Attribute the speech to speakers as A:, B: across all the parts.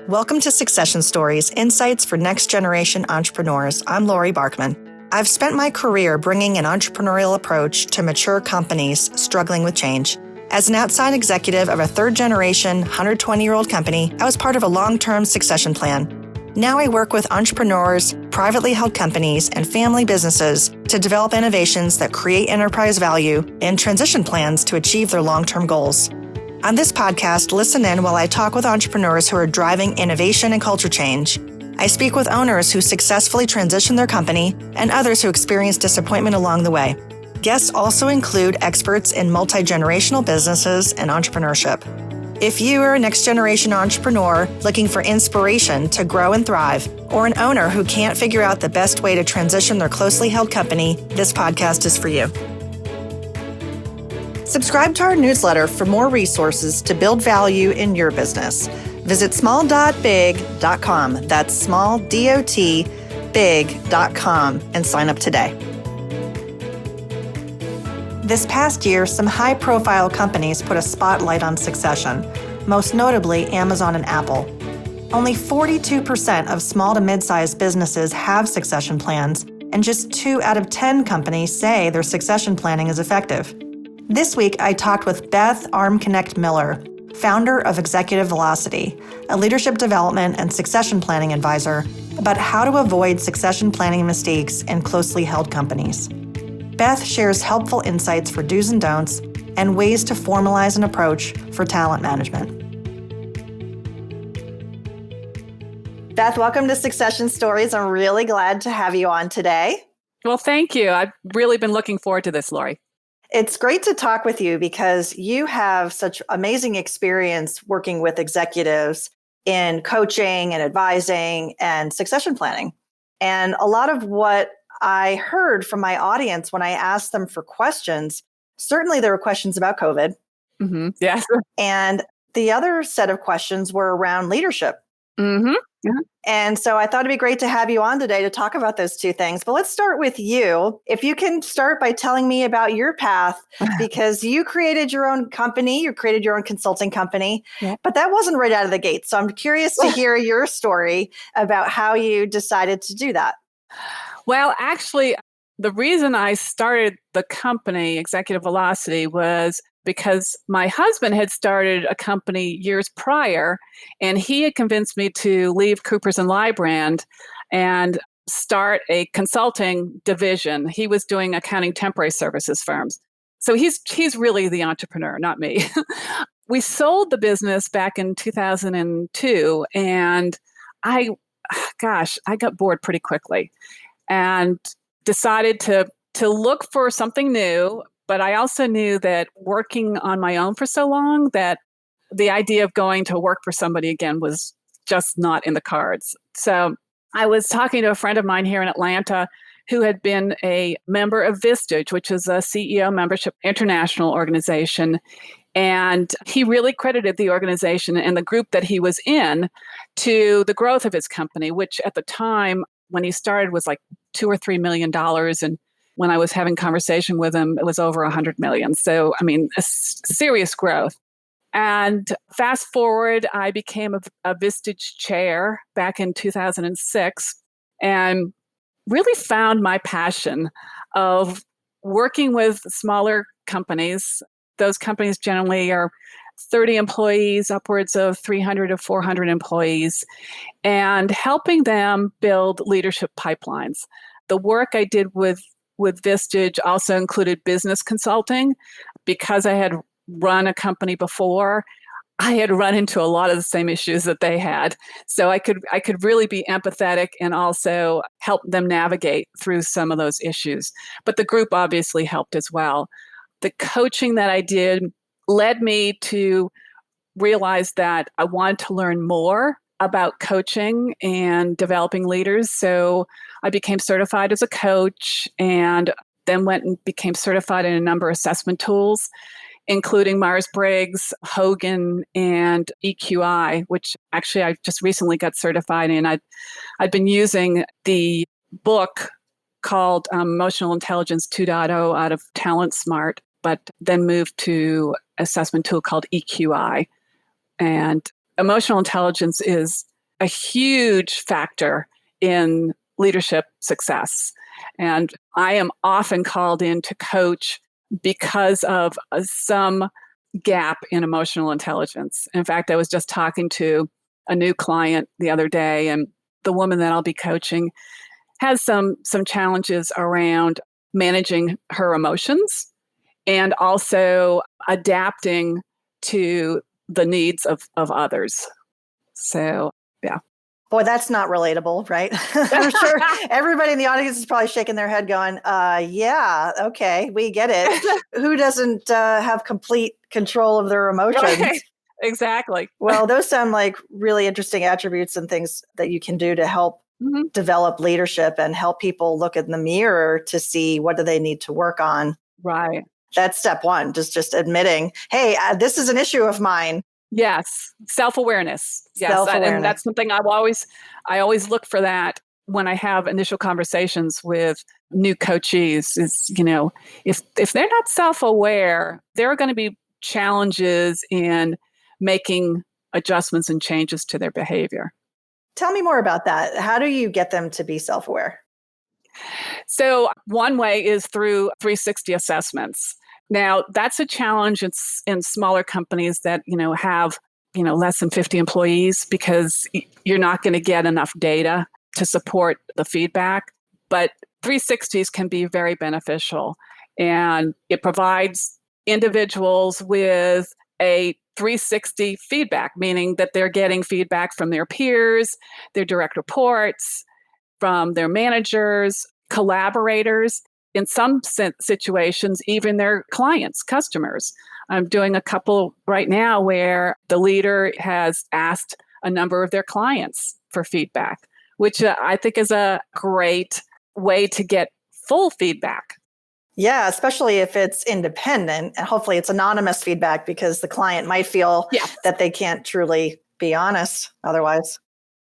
A: Welcome to Succession Stories, Insights for Next Generation Entrepreneurs. I'm Laurie Barkman. I've spent my career bringing an entrepreneurial approach to mature companies struggling with change. As an outside executive of a third-generation, 120-year-old company, I was part of a long-term succession plan. Now I work with entrepreneurs, privately held companies, and family businesses to develop innovations that create enterprise value and transition plans to achieve their long-term goals. On this podcast, listen in while I talk with entrepreneurs who are driving innovation and culture change. I speak with owners who successfully transition their company and others who experience disappointment along the way. Guests also include experts in multi-generational businesses and entrepreneurship. If you are a next-generation entrepreneur looking for inspiration to grow and thrive, or an owner who can't figure out the best way to transition their closely held company, this podcast is for you. Subscribe to our newsletter for more resources to build value in your business. Visit small.big.com. That's small.big.com and sign up today. This past year, some high-profile companies put a spotlight on succession, most notably Amazon and Apple. Only 42% of small to mid-sized businesses have succession plans, and just 2 out of 10 companies say their succession planning is effective. This week, I talked with Beth Armknecht Miller, founder of Executive Velocity, a leadership development and succession planning advisor, about how to avoid succession planning mistakes in closely held companies. Beth shares helpful insights for do's and don'ts and ways to formalize an approach for talent management. Beth, welcome to Succession Stories. I'm really glad to have you on today.
B: Well, thank you. I've really been looking forward to this, Laurie.
A: It's great to talk with you because you have such amazing experience working with executives in coaching and advising and succession planning. And a lot of what I heard from my audience when I asked them for questions, certainly there were questions about COVID.
B: Mm-hmm. Yes.
A: And the other set of questions were around leadership.
B: Mm-hmm. Yeah.
A: And so I thought it'd be great to have you on today to talk about those two things. But let's start with you. If you can start by telling me about your path, because you created your own company, you created your own consulting company, but that wasn't right out of the gate. So I'm curious to hear your story about how you decided to do that.
B: Well, actually, the reason I started the company, Executive Velocity, was because my husband had started a company years prior, and he had convinced me to leave Coopers & Lybrand and start a consulting division. He was doing accounting temporary services firms. So he's really the entrepreneur, not me. We sold the business back in 2002, and I got bored pretty quickly and decided to look for something new. But I also knew that working on my own for so long that the idea of going to work for somebody again was just not in the cards. So I was talking to a friend of mine here in Atlanta who had been a member of Vistage, which is a CEO membership international organization. And he really credited the organization and the group that he was in to the growth of his company, which at the time when he started was like $2 or $3 million. And when I was having conversation with him, it was over 100 million. So, I mean, serious growth. And fast forward, I became a Vistage chair back in 2006 and really found my passion of working with smaller companies. Those companies generally are 30 employees, upwards of 300 to 400 employees, and helping them build leadership pipelines. The work I did with Vistage also included business consulting. Because I had run a company before, I had run into a lot of the same issues that they had. So I could really be empathetic and also help them navigate through some of those issues. But the group obviously helped as well. The coaching that I did led me to realize that I wanted to learn more about coaching and developing leaders. So I became certified as a coach and then went and became certified in a number of assessment tools, including Myers-Briggs, Hogan, and EQI, which actually I just recently got certified in. I'd been using the book called Emotional Intelligence 2.0 out of Talent Smart, but then moved to assessment tool called EQI. And emotional intelligence is a huge factor in leadership success. And I am often called in to coach because of some gap in emotional intelligence. In fact, I was just talking to a new client the other day, and the woman that I'll be coaching has some challenges around managing her emotions and also adapting to the needs of others. So, yeah.
A: Boy, that's not relatable, right? I'm sure everybody in the audience is probably shaking their head going, yeah, okay, we get it. Who doesn't have complete control of their emotions?
B: Right. Exactly.
A: Well, those sound like really interesting attributes and things that you can do to help develop leadership and help people look in the mirror to see what do they need to work on.
B: Right.
A: That's step one, just admitting, hey, this is an issue of mine.
B: Yes. Self-awareness. Yes.
A: Self-awareness.
B: And that's something I always look for that when I have initial conversations with new coachees is, if they're not self-aware, there are going to be challenges in making adjustments and changes to their behavior.
A: Tell me more about that. How do you get them to be self-aware?
B: So one way is through 360 assessments. Now, that's a challenge in smaller companies that, have, less than 50 employees because you're not going to get enough data to support the feedback. But 360s can be very beneficial, and it provides individuals with a 360 feedback, meaning that they're getting feedback from their peers, their direct reports, from their managers, collaborators, in some situations, even their clients, customers. I'm doing a couple right now where the leader has asked a number of their clients for feedback, which I think is a great way to get full feedback.
A: Yeah, especially if it's independent and hopefully it's anonymous feedback because the client might feel that they can't truly be honest otherwise.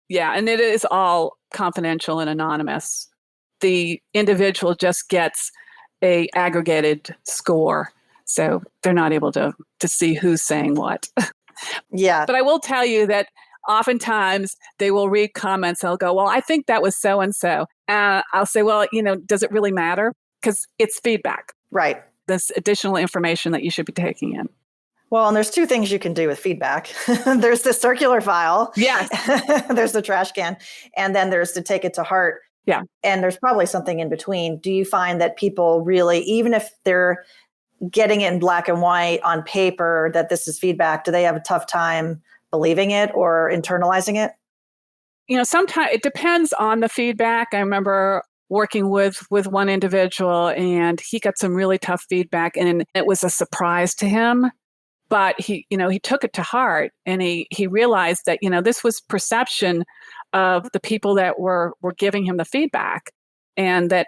B: Yeah, and it is all confidential and anonymous. The individual just gets a aggregated score, so they're not able to see who's saying what.
A: Yeah.
B: But I will tell you that oftentimes they will read comments. They'll go, well, I think that was so-and-so. I'll say, well, does it really matter? Because it's feedback.
A: Right.
B: This additional information that you should be taking in.
A: Well, and there's two things you can do with feedback. There's the circular file.
B: Yes.
A: There's the trash can. And then there's to take it to heart.
B: Yeah.
A: And there's probably something in between. Do you find that people really, even if they're getting it in black and white on paper, that this is feedback, do they have a tough time believing it or internalizing it?
B: Sometimes it depends on the feedback. I remember working with one individual, and he got some really tough feedback, and it was a surprise to him. But he took it to heart, and he realized that, this was perception of the people that were giving him the feedback, and that,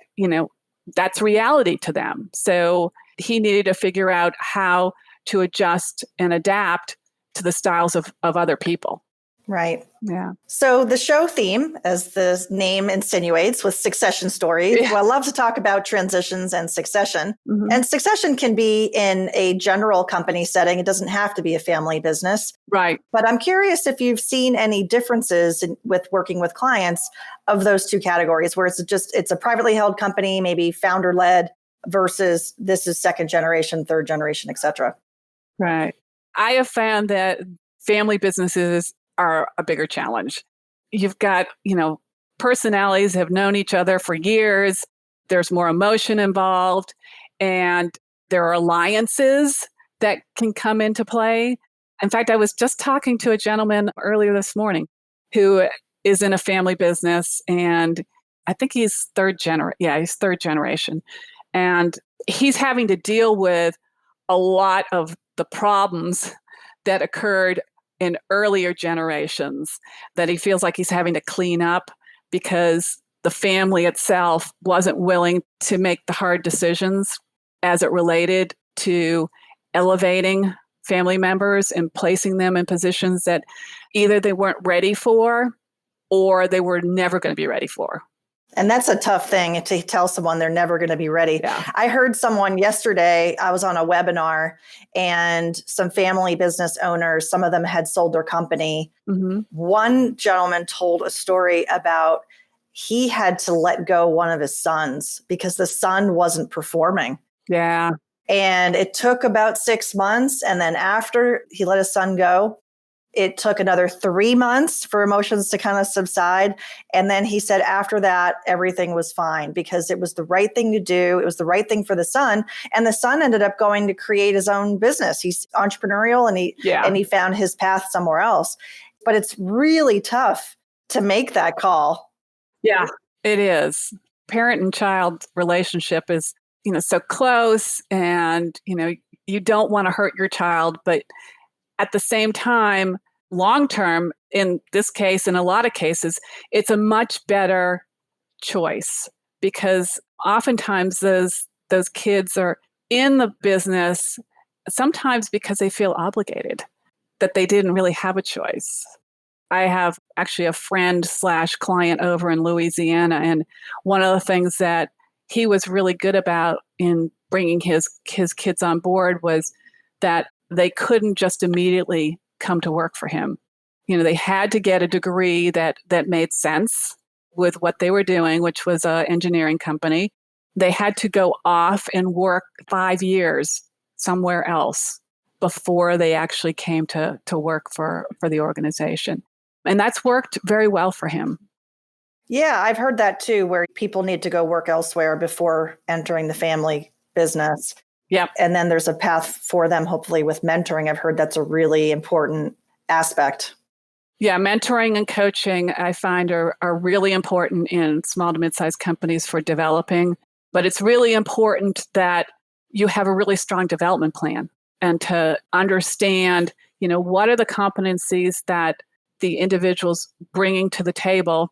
B: that's reality to them. So he needed to figure out how to adjust and adapt to the styles of other people.
A: Right.
B: Yeah.
A: So the show theme, as the name insinuates, with succession stories. Yeah. Well, I love to talk about transitions and succession. Mm-hmm. And succession can be in a general company setting. It doesn't have to be a family business.
B: Right.
A: But I'm curious if you've seen any differences with working with clients of those two categories, where it's a privately held company, maybe founder-led, versus this is second generation, third generation, et cetera.
B: Right. I have found that family businesses are a bigger challenge. You've got, personalities have known each other for years. There's more emotion involved, and there are alliances that can come into play. In fact, I was just talking to a gentleman earlier this morning who is in a family business, and I think he's third generation. And he's having to deal with a lot of the problems that occurred in earlier generations that he feels like he's having to clean up because the family itself wasn't willing to make the hard decisions as it related to elevating family members and placing them in positions that either they weren't ready for or they were never going to be ready for.
A: And that's a tough thing to tell someone they're never going to be ready.
B: Yeah.
A: I heard someone yesterday, I was on a webinar, and some family business owners, some of them had sold their company.
B: Mm-hmm.
A: One gentleman told a story about he had to let go one of his sons because the son wasn't performing.
B: Yeah.
A: And it took about 6 months. And then after he let his son go, it took another 3 months for emotions to kind of subside. And then he said after that, everything was fine because it was the right thing to do. It was the right thing for the son. And the son ended up going to create his own business. He's entrepreneurial and he found his path somewhere else. But it's really tough to make that call.
B: Yeah, it is. Parent and child relationship is, so close, and, you don't want to hurt your child, but at the same time, long term, in this case, in a lot of cases, it's a much better choice because oftentimes those kids are in the business sometimes because they feel obligated, that they didn't really have a choice. I have actually a friend/client over in Louisiana, and one of the things that he was really good about in bringing his kids on board was that they couldn't just immediately come to work for him. They had to get a degree that made sense with what they were doing, which was an engineering company. They had to go off and work 5 years somewhere else before they actually came to work for the organization. And that's worked very well for him.
A: Yeah, I've heard that too, where people need to go work elsewhere before entering the family business.
B: Yep.
A: And then there's a path for them, hopefully, with mentoring. I've heard that's a really important aspect.
B: Yeah, mentoring and coaching, I find, are really important in small to mid-sized companies for developing. But it's really important that you have a really strong development plan and to understand, what are the competencies that the individual's bringing to the table,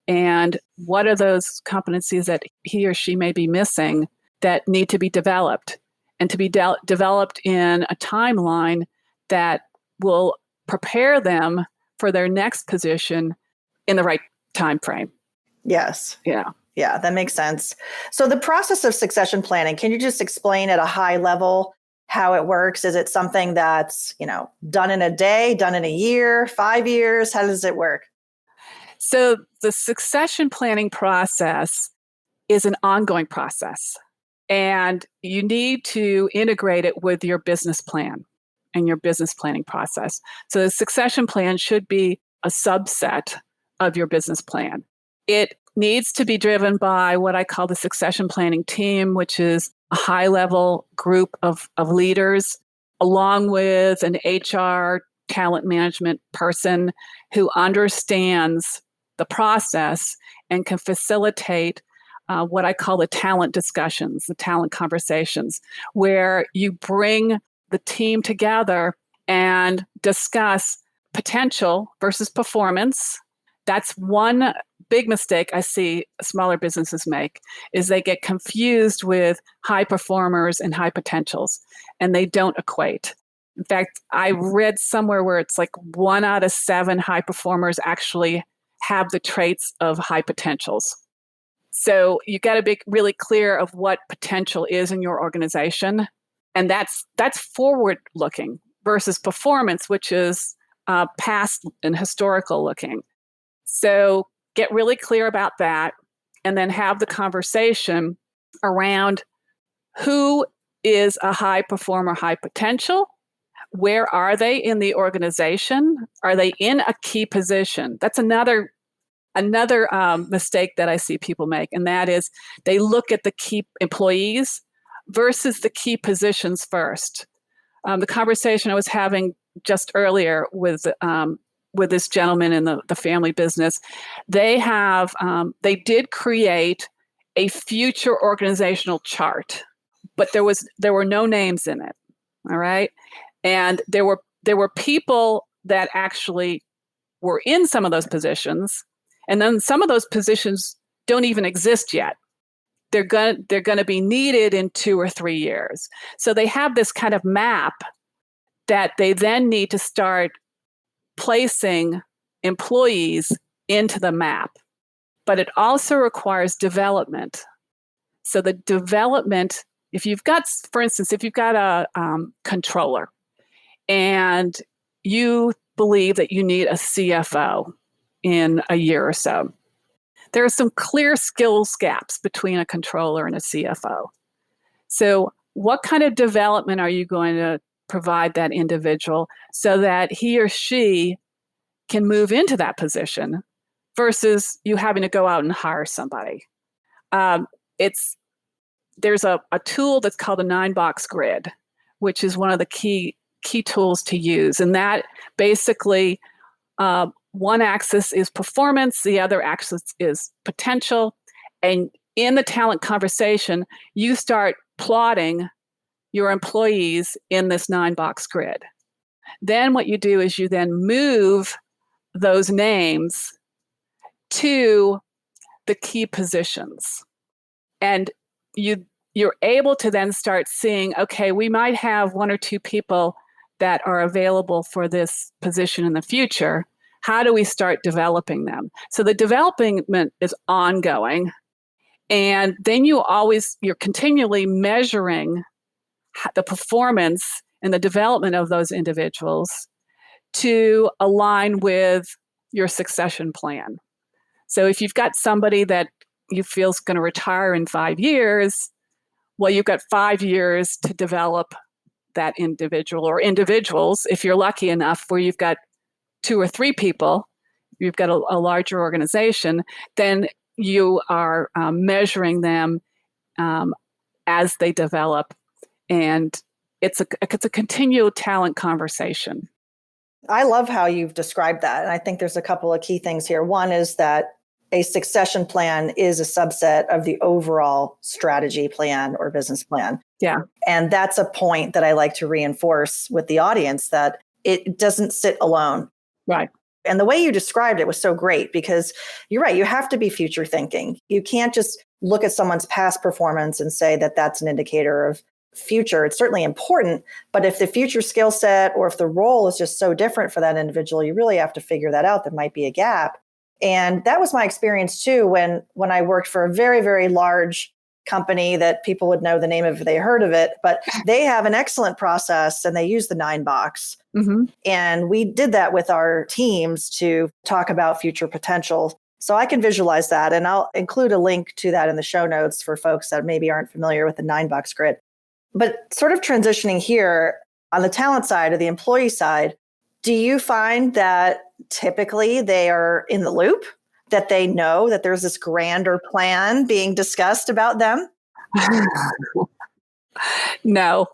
B: and what are those competencies that he or she may be missing that need to be developed, and to be developed in a timeline that will prepare them for their next position in the right time frame.
A: Yes.
B: Yeah.
A: Yeah, that makes sense. So the process of succession planning, can you just explain at a high level how it works? Is it something that's, done in a day, done in a year, 5 years? How does it work?
B: So the succession planning process is an ongoing process, and you need to integrate it with your business plan and your business planning process. So the succession plan should be a subset of your business plan. It needs to be driven by what I call the succession planning team, which is a high-level group of leaders, along with an HR talent management person who understands the process and can facilitate what I call the talent discussions, the talent conversations, where you bring the team together and discuss potential versus performance. That's one big mistake I see smaller businesses make, is they get confused with high performers and high potentials, and they don't equate. In fact, I read somewhere where it's like 1 out of 7 high performers actually have the traits of high potentials. So you got to be really clear of what potential is in your organization. And that's forward looking versus performance, which is past and historical looking. So get really clear about that, and then have the conversation around who is a high performer, high potential. Where are they in the organization? Are they in a key position? That's another mistake that I see people make, and that is they look at the key employees versus the key positions first. The conversation I was having just earlier with this gentleman in the family business, they did create a future organizational chart, but there were no names in it. All right, and there were people that actually were in some of those positions, and then some of those positions don't even exist yet. They're going to be needed in 2 or 3 years. So they have this kind of map that they then need to start placing employees into the map. but it also requires development. So the development, if you've got, for instance, if you've got a controller and you believe that you need a CFO in a year or so, there are some clear skills gaps between a controller and a CFO. So what kind of development are you going to provide that individual so that he or she can move into that position versus you having to go out and hire somebody? There's a tool that's called a 9-box grid, which is one of the key tools to use. And that basically, one axis is performance, the other axis is potential. And in the talent conversation, you start plotting your employees in this 9-box grid. Then what you do is you then move those names to the key positions. And you're able to then start seeing, okay, we might have 1 or 2 people that are available for this position in the future. How do we start developing them? So the development is ongoing. And then you're continually measuring the performance and the development of those individuals to align with your succession plan. So if you've got somebody that you feel is going to retire in 5 years, well, you've got 5 years to develop that individual or individuals. If you're lucky enough where you've got 2 or 3 people, you've got a larger organization, then you are measuring them as they develop. And it's a continual talent conversation.
A: I love how you've described that. And I think there's a couple of key things here. One is that a succession plan is a subset of the overall strategy plan or business plan.
B: Yeah.
A: And that's a point that I like to reinforce with the audience, that it doesn't sit alone.
B: Right.
A: And the way you described it was so great, because you're right. You have to be future thinking. You can't just look at someone's past performance and say that that's an indicator of future. It's certainly important, but if the future skill set or if the role is just so different for that individual, you really have to figure that out. There might be a gap. And that was my experience too, when I worked for a very, very large company that people would know the name of if they heard of it, but they have an excellent process and they use the 9-box.
B: Mm-hmm.
A: And we did that with our teams to talk about future potential. So I can visualize that. And I'll include a link to that in the show notes for folks that maybe aren't familiar with the 9-box grid. But sort of transitioning here on the talent side or the employee side, do you find that typically they are in the loop, that they know that there's this grander plan being discussed about them?
B: No.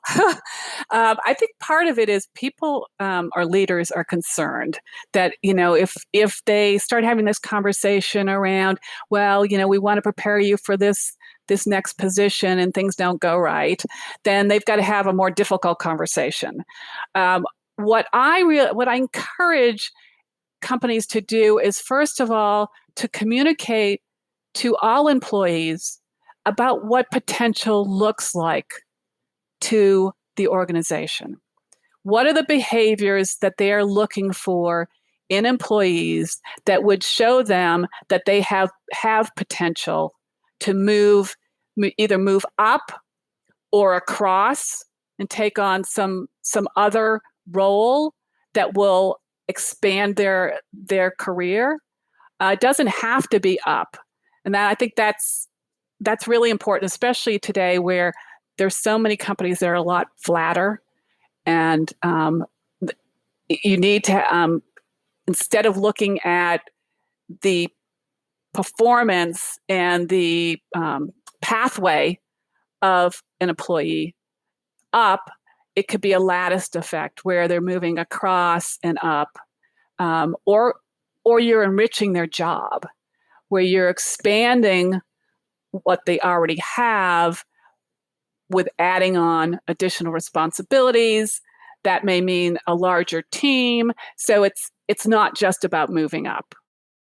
B: I think part of it is people or leaders are concerned that, if they start having this conversation around, well, we want to prepare you for this next position and things don't go right, then they've got to have a more difficult conversation. What I encourage companies to do is, first of all, to communicate to all employees about what potential looks like to the organization. What are the behaviors that they are looking for in employees that would show them that they have potential to either move up or across and take on some other role that will expand their career? It doesn't have to be up. And I think that's really important, especially today where there's so many companies that are a lot flatter. And you need to, instead of looking at the performance and the pathway of an employee up, it could be a latticed effect where they're moving across and up, or you're enriching their job, where you're expanding what they already have with adding on additional responsibilities. That may mean a larger team. So it's not just about moving up.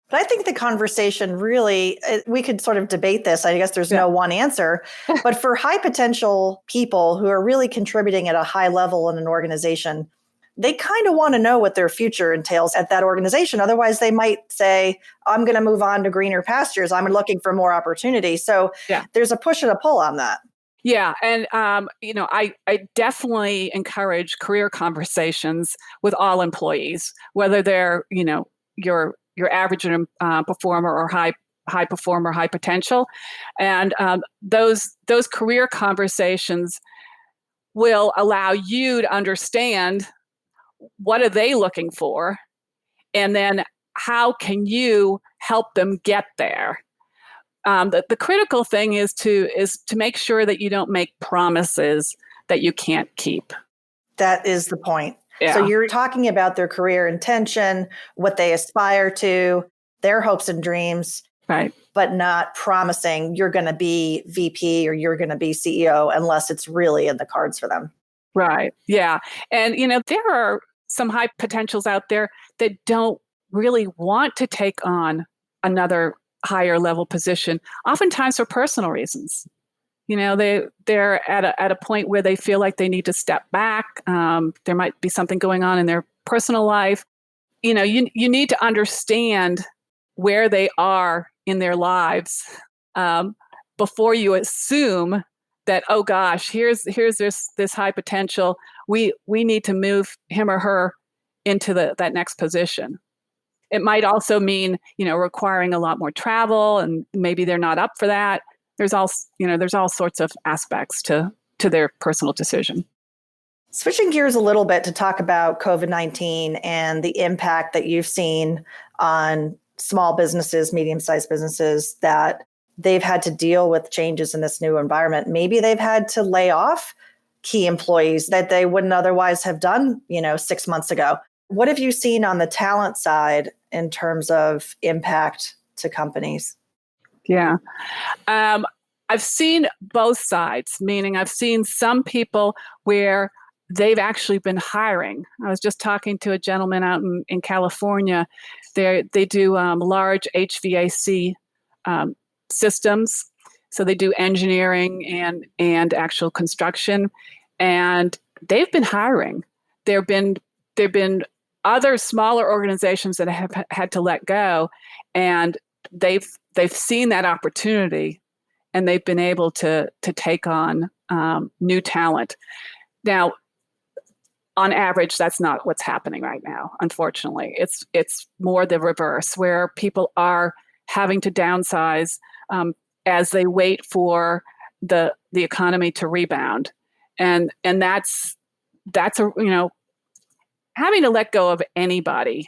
A: But I think the conversation really, we could sort of debate this. I guess there's no one answer. But for high potential people who are really contributing at a high level in an organization, they kind of want to know what their future entails at that organization. Otherwise, they might say, I'm going to move on to greener pastures. I'm looking for more opportunity. So there's a push and a pull on that.
B: Yeah. And, I definitely encourage career conversations with all employees, whether they're, your average performer or high performer, high potential. And those career conversations will allow you to understand what are they looking for, and then how can you help them get there. The critical thing is to make sure that you don't make promises that you can't keep.
A: That is the point.
B: Yeah.
A: So you're talking about their career intention, what they aspire to, their hopes and dreams,
B: right?
A: But not promising you're going to be VP or you're going to be CEO unless it's really in the cards for them.
B: Right. Yeah. And, there are some high potentials out there that don't really want to take on another higher level position, oftentimes for personal reasons. They're at a point where they feel like they need to step back. There might be something going on in their personal life. You need to understand where they are in their lives before you assume that, oh gosh, here's this high potential. We need to move him or her into that next position. It might also mean, requiring a lot more travel, and maybe they're not up for that. There's all sorts of aspects to their personal decision.
A: Switching gears a little bit to talk about COVID-19 and the impact that you've seen on small businesses, medium-sized businesses, that they've had to deal with changes in this new environment. Maybe they've had to lay off key employees that they wouldn't otherwise have done, 6 months ago. What have you seen on the talent side in terms of impact to companies?
B: Yeah. I've seen both sides, meaning I've seen some people where they've actually been hiring. I was just talking to a gentleman out in California. They do large HVAC systems. So they do engineering and actual construction, and they've been hiring. There've been other smaller organizations that have had to let go, and they've seen that opportunity, and they've been able to take on new talent. Now, on average, that's not what's happening right now. Unfortunately, it's more the reverse, where people are having to downsize as they wait for the economy to rebound, and that's having to let go of anybody,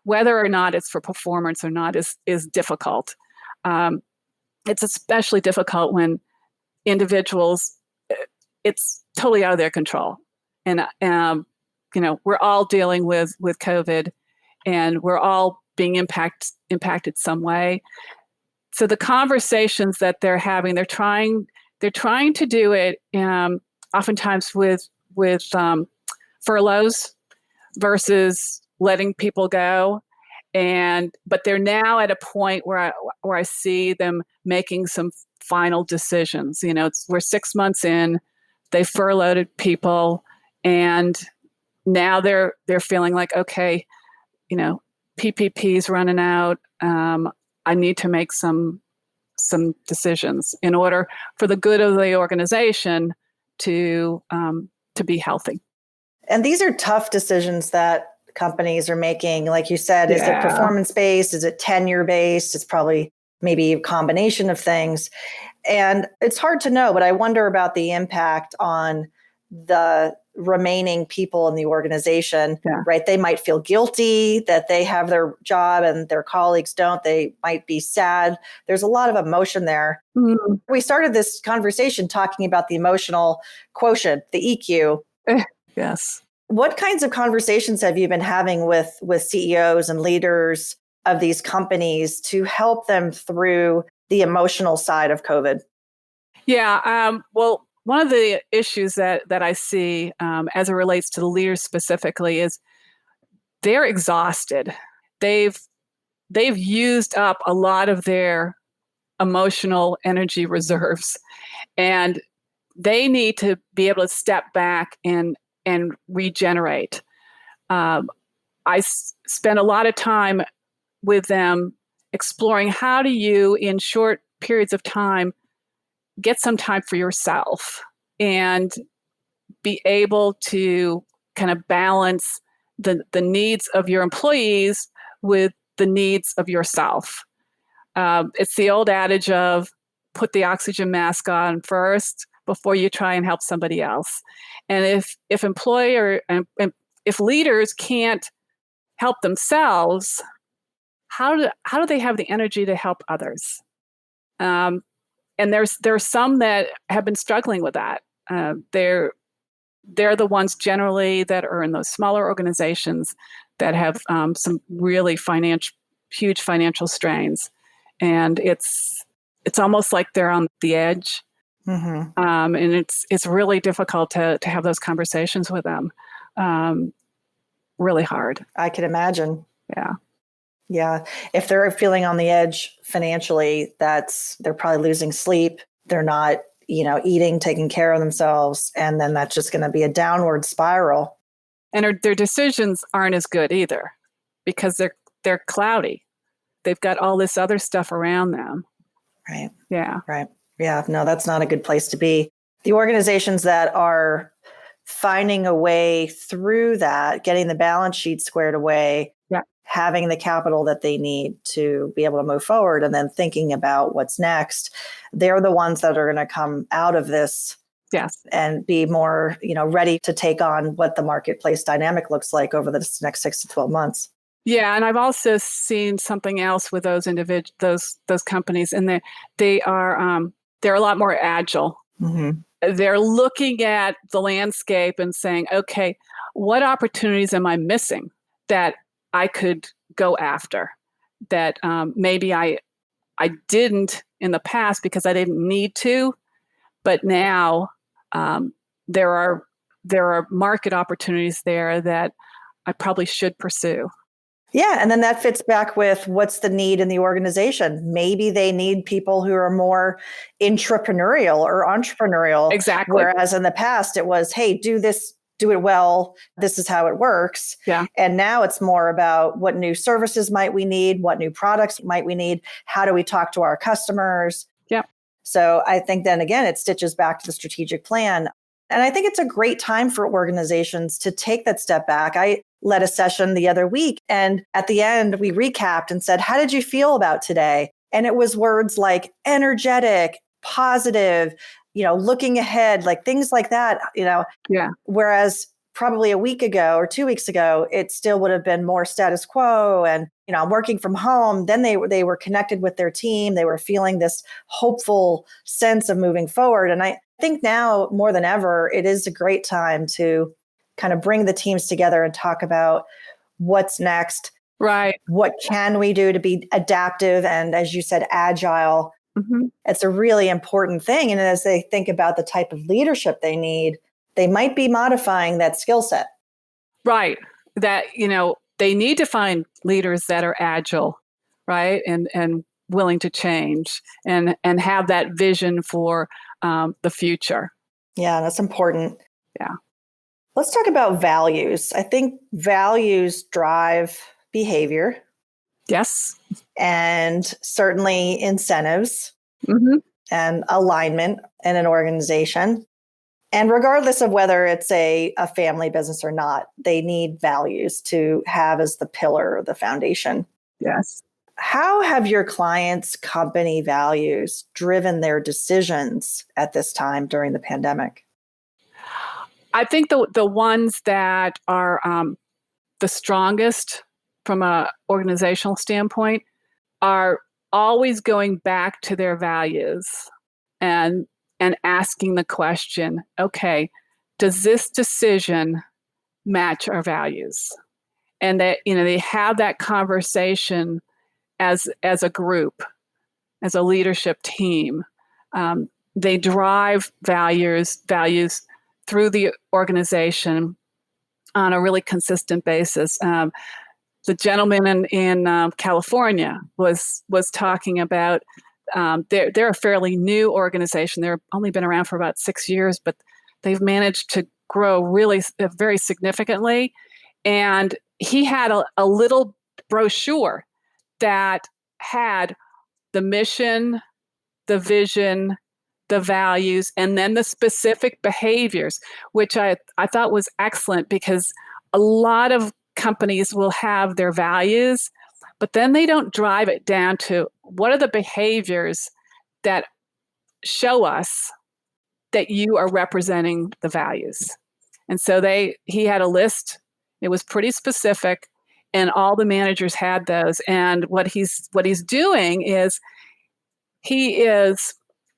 B: whether or not it's for performance or not, is difficult. It's especially difficult when individuals, it's totally out of their control. And, we're all dealing with COVID, and we're all being impacted some way. So the conversations that they're having, they're trying to do it oftentimes with furloughs versus letting people go. But they're now at a point where I see them making some final decisions. We're 6 months in, they furloughed people, and now they're feeling like, okay, PPP's running out. I need to make some decisions in order for the good of the organization to be healthy.
A: And these are tough decisions that companies are making. Like you said, is it performance-based? Is it tenure-based? It's probably maybe a combination of things. And it's hard to know, but I wonder about the impact on the remaining people in the organization, right? They might feel guilty that they have their job and their colleagues don't. They might be sad. There's a lot of emotion there. Mm-hmm. We started this conversation talking about the emotional quotient, the EQ.
B: Yes.
A: What kinds of conversations have you been having with CEOs and leaders of these companies to help them through the emotional side of COVID?
B: Yeah. Well, one of the issues that I see as it relates to the leaders specifically is they're exhausted. They've used up a lot of their emotional energy reserves, and they need to be able to step back and regenerate. I spend a lot of time with them exploring how do you, in short periods of time, get some time for yourself and be able to kind of balance the needs of your employees with the needs of yourself. It's the old adage of put the oxygen mask on first before you try and help somebody else. And if if leaders can't help themselves, how do they have the energy to help others? And there's some that have been struggling with that. They're the ones generally that are in those smaller organizations that have some really huge financial strains, and it's almost like they're on the edge.
A: Mm-hmm.
B: And it's really difficult to have those conversations with them. Really hard.
A: I can imagine.
B: Yeah.
A: Yeah. If they're feeling on the edge financially, they're probably losing sleep. They're not, eating, taking care of themselves. And then that's just going to be a downward spiral.
B: And their decisions aren't as good either because they're cloudy. They've got all this other stuff around them.
A: Right.
B: Yeah.
A: Right. Yeah. No, that's not a good place to be. The organizations that are finding a way through that, getting the balance sheet squared away, having the capital that they need to be able to move forward, and then thinking about what's next, they're the ones that are going to come out of this and be more, ready to take on what the marketplace dynamic looks like over the next 6 to 12 months.
B: Yeah, and I've also seen something else with those those companies, and they're a lot more agile.
A: Mm-hmm.
B: They're looking at the landscape and saying, okay, what opportunities am I missing that I could go after that maybe I didn't in the past because I didn't need to, but now there are market opportunities there that I probably should pursue.
A: Yeah. And then that fits back with what's the need in the organization. Maybe they need people who are more intrapreneurial or entrepreneurial.
B: Exactly.
A: Whereas in the past it was, hey, do this, do it well. This is how it works.
B: Yeah.
A: And now it's more about what new services might we need? What new products might we need? How do we talk to our customers?
B: Yeah.
A: So I think then again, it stitches back to the strategic plan. And I think it's a great time for organizations to take that step back. I led a session the other week, and at the end, we recapped and said, how did you feel about today? And it was words like energetic, positive, looking ahead, like things like that,
B: Yeah.
A: Whereas probably a week ago or 2 weeks ago, it still would have been more status quo and, I'm working from home. Then they were connected with their team. They were feeling this hopeful sense of moving forward. And I think now more than ever, it is a great time to kind of bring the teams together and talk about what's next.
B: Right.
A: What can we do to be adaptive and, as you said, agile?
B: Mm-hmm.
A: It's a really important thing. And as they think about the type of leadership they need, they might be modifying that skill set.
B: Right. That, they need to find leaders that are agile, right? And willing to change and have that vision for the future.
A: Yeah, that's important.
B: Yeah.
A: Let's talk about values. I think values drive behavior.
B: Yes.
A: And certainly incentives and alignment in an organization. And regardless of whether it's a family business or not, they need values to have as the pillar or the foundation.
B: Yes.
A: How have your clients' company values driven their decisions at this time during the pandemic?
B: I think the ones that are the strongest from an organizational standpoint are always going back to their values and asking the question, okay, does this decision match our values? And that, they have that conversation as a group, as a leadership team. They drive values through the organization on a really consistent basis. The gentleman in California was talking about they're a fairly new organization. They've only been around for about 6 years, but they've managed to grow really very significantly. And he had a little brochure that had the mission, the vision, the values, and then the specific behaviors, which I thought was excellent, because a lot of companies will have their values, but then they don't drive it down to what are the behaviors that show us that you are representing the values. And so he had a list. It was pretty specific, and all the managers had those. And what he's doing is he is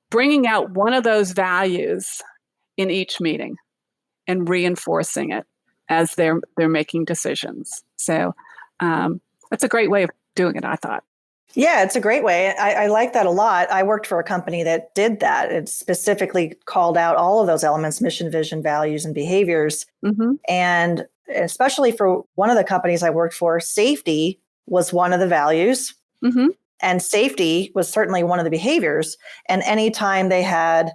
B: bringing out one of those values in each meeting and reinforcing it as they're making decisions. So that's a great way of doing it, I thought.
A: Yeah, it's a great way. I like that a lot. I worked for a company that did that. It specifically called out all of those elements: mission, vision, values, and behaviors.
B: Mm-hmm.
A: And especially for one of the companies I worked for, safety was one of the values.
B: Mm-hmm.
A: And safety was certainly one of the behaviors. And anytime they had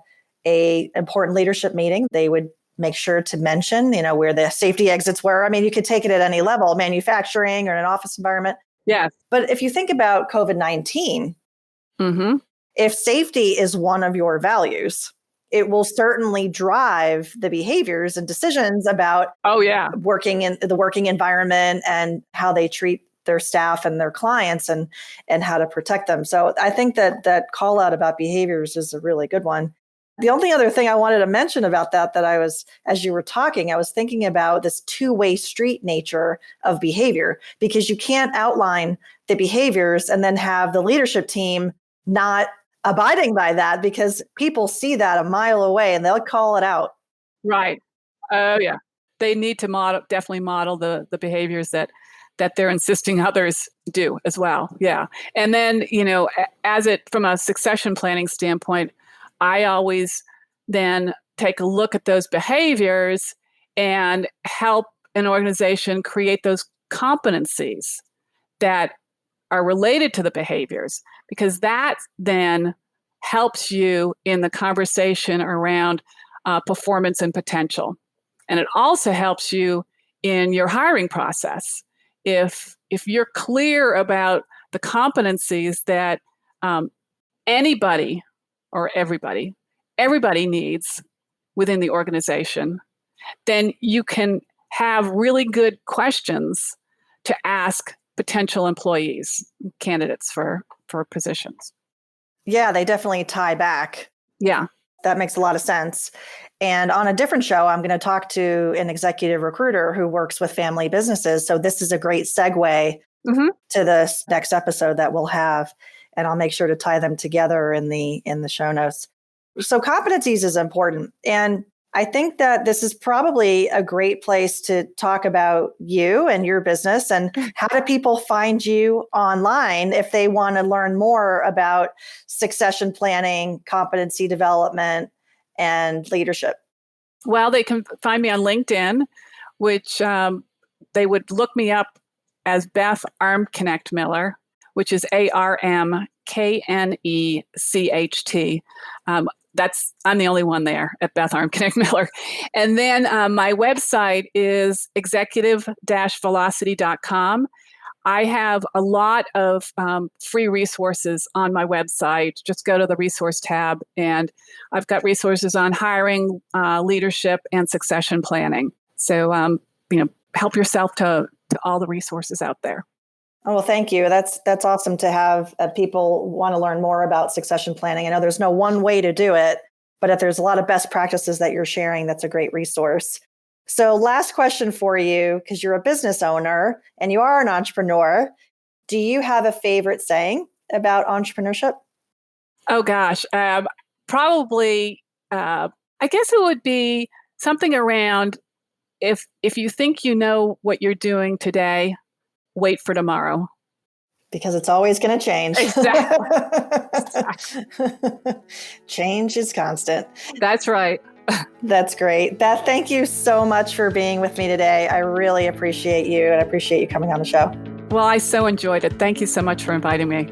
A: a important leadership meeting, they would make sure to mention, where the safety exits were. I mean, you could take it at any level, manufacturing or an office environment.
B: Yes.
A: But if you think about COVID-19,
B: mm-hmm.
A: if safety is one of your values, it will certainly drive the behaviors and decisions about working in the working environment and how they treat their staff and their clients and how to protect them. So I think that call out about behaviors is a really good one. The only other thing I wanted to mention about that I was, as you were talking, I was thinking about this two-way street nature of behavior, because you can't outline the behaviors and then have the leadership team not abiding by that, because people see that a mile away and they'll call it out.
B: Right. Oh, yeah. They need to definitely model the behaviors that they're insisting others do as well. Yeah. And then, from a succession planning standpoint, I always then take a look at those behaviors and help an organization create those competencies that are related to the behaviors, because that then helps you in the conversation around performance and potential. And it also helps you in your hiring process. If you're clear about the competencies that anybody or everybody needs within the organization, then you can have really good questions to ask potential employees, candidates for positions.
A: Yeah, they definitely tie back.
B: Yeah.
A: That makes a lot of sense. And on a different show, I'm going to talk to an executive recruiter who works with family businesses. So this is a great segue to this next episode that we'll have. And I'll make sure to tie them together in the show notes. So competencies is important. And I think that this is probably a great place to talk about you and your business, and how do people find you online if they want to learn more about succession planning, competency development, and leadership?
B: Well, they can find me on LinkedIn, which they would look me up as Beth Armknecht Miller, which is ARMKNECHT. I'm the only one there at Beth Armknecht Miller. And then my website is executive-velocity.com. I have a lot of free resources on my website. Just go to the resource tab, and I've got resources on hiring, leadership, and succession planning. So, help yourself to all the resources out there.
A: Oh, well, thank you. That's awesome to have people want to learn more about succession planning. I know there's no one way to do it, but if there's a lot of best practices that you're sharing, that's a great resource. So last question for you, because you're a business owner and you are an entrepreneur. Do you have a favorite saying about entrepreneurship?
B: Oh, gosh. Probably, I guess it would be something around, if you think you know what you're doing today, wait for tomorrow.
A: Because it's always going to change.
B: Exactly.
A: Change is constant.
B: That's right.
A: That's great. Beth, thank you so much for being with me today. I really appreciate you, and I appreciate you coming on the show.
B: Well, I so enjoyed it. Thank you so much for inviting me.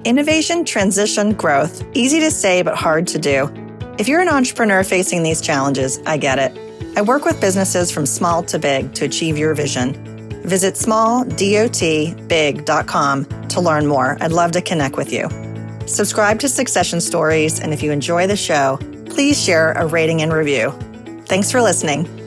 A: Innovation, transition, growth. Easy to say, but hard to do. If you're an entrepreneur facing these challenges, I get it. I work with businesses from small to big to achieve your vision. Visit smalldotbig.com to learn more. I'd love to connect with you. Subscribe to Succession Stories, and if you enjoy the show, please share a rating and review. Thanks for listening.